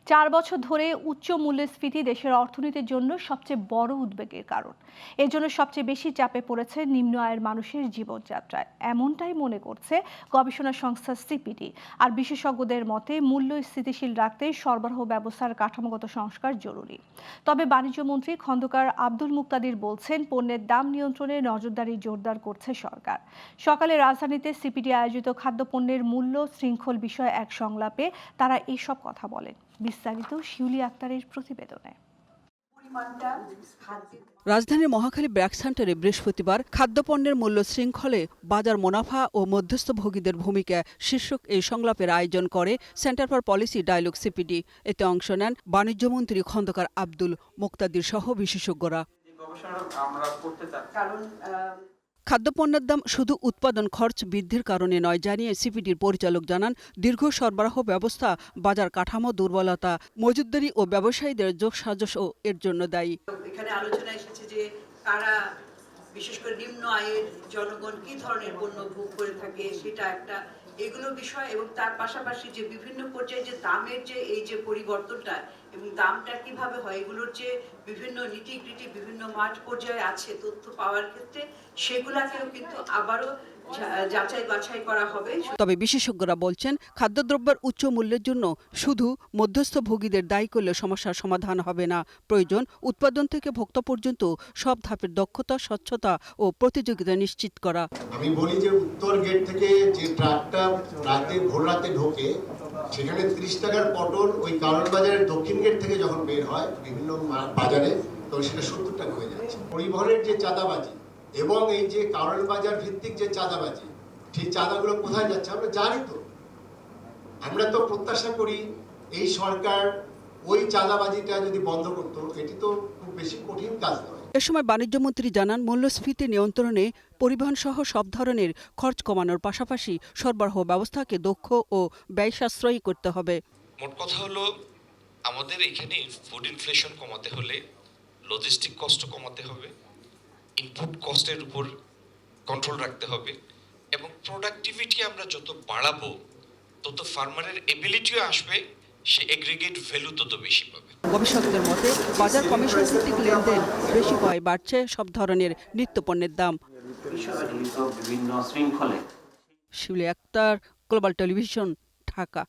4 বছর ধরে উচ্চ মূল্যস্ফীতি দেশের অর্থনীতির জন্য সবচেয়ে বড় উদ্বেগের কারণ। এর জন্য সবচেয়ে বেশি চাপে পড়েছে নিম্ন আয়ের মানুষের জীবনযাত্রায়, এমনটাই মনে করছে গবেষণা সংস্থা সিপিডি। আর বিশেষজ্ঞদের মতে মূল্য স্থিতিশীল রাখতে সরবরাহ ব্যবস্থার কাঠামোগত সংস্কার জরুরি। তবে বাণিজ্যমন্ত্রী খন্দকার আব্দুল মুক্তাদির বলছেন, পণ্যের দাম নিয়ন্ত্রণে নজরদারি জোরদার করছে সরকার। সকালে রাজধানীতে সিপিডি আয়োজিত খাদ্যপণ্যের মূল্য শৃঙ্খল বিষয়ে এক সংলাপে তারা এসব কথা বলেন। বিস্তারিত শিউলি আক্তারের প্রতিবেদনে। রাজধানীর মহাখালী ব্র্যাক সেন্টারে বৃহস্পতিবার খাদ্যপণ্যের মূল্য শৃঙ্খলে বাজার মুনাফা ও মধ্যস্থভোগীদের ভূমিকা শীর্ষক এই সংলাপের আয়োজন করে Centre for Policy Dialogue CPD. এতে অংশ নেন বাণিজ্যমন্ত্রী খন্দকার আব্দুল মুক্তাদির সহ বিশেষজ্ঞরা। খাদ্যপণ্যের দাম শুধু উৎপাদন খরচ বৃদ্ধির কারণে নয় জানিয়ে সিপিডির পরিচালক জানান, দীর্ঘ সরবরাহ ব্যবস্থা, বাজার কাঠামো দুর্বলতা, মজুতদারি ও ব্যবসায়ীদের যোগসাজশও এর জন্য দায়ী। এখানে আলোচনা এসেছে যে তারা বিশেষ করে নিম্ন আয়ের জনগণ কি ধরনের পণ্য ভোগ করে থাকে সেটা একটা এগুলো বিষয়, এবং তার পাশাপাশি যে বিভিন্ন পর্যায়ে যে দামের যে এই যে পরিবর্তনটা এবং দামটা কিভাবে হয় এগুলোর যে বিভিন্ন নীতিগৃতি বিভিন্ন মাঠ পর্যায়ে আছে তথ্য পাওয়ার ক্ষেত্রে সেগুলাকেও কিন্তু আবারও যাচাই বাছাই করা হবে। তবে বিশেষজ্ঞরা বলছেন, খাদ্যদ্রব্যের উচ্চ মূল্যের জন্য শুধু মধ্যস্থভোগীদের দায়ী করলে সমস্যার সমাধান হবে না। প্রয়োজন উৎপাদন থেকে ভোক্তা পর্যন্ত সব ধাপের দক্ষতা, স্বচ্ছতা ও প্রতিযোগিতা নিশ্চিত করা। আমি বলি যে উত্তর গেট থেকে যে ট্রাকটা ভোর রাতে ঢোকে, সেখানে 30 টাকার পটল ওই কারণ বাজারের দক্ষিণ গেট থেকে যখন বের হয় বিভিন্ন বাজারে, তখন সেটা 70 টাকা হয়ে যাচ্ছে। পরিবহনের যে চাঁদাবাজি এবং এই যে কারণ বাজার ভিত্তিক যে চাঁদাবাজি, সেই চাঁদাগুলো কোথায় যাচ্ছে আমরা জানি তো। আমরা তো প্রত্যাশা করি এই সরকার ওই চাঁদাবাজিটা যদি বন্ধ করতো, এটি তো খুব বেশি কঠিন কাজ নয়। এ সময় বাণিজ্যমন্ত্রী জানান, মূল্যস্ফীতি নিয়ন্ত্রণে পরিবহন সহ সব ধরনের খরচ কমানোর পাশাপাশি সরবরাহ ব্যবস্থাকে দক্ষ ও ব্যয় সাশ্রয়ী করতে হবে। মোট কথা হলো, আমাদের এখানে ফুড ইনফ্লেশন কমাতে হলে লজিস্টিক কস্ট কমাতে হবে, ইনপুট কস্টের উপর কন্ট্রোল রাখতে হবে, এবং প্রোডাক্টিভিটি আমরা যত বাড়াবো তত ফার্মারের এবিলিটিও আসবে, সে এগ্রিগেট ভ্যালু তত বেশি পাবে। গবেষকদের মতে বাজার কমিশন ভিত্তিক লেনদেন বেশি হওয়ায় বাড়ছে সব ধরনের নিত্যপণ্যের দাম। বিভিন্ন শৃঙ্খলে। শিউলি আক্তার, গ্লোবাল টেলিভিশন, ঢাকা।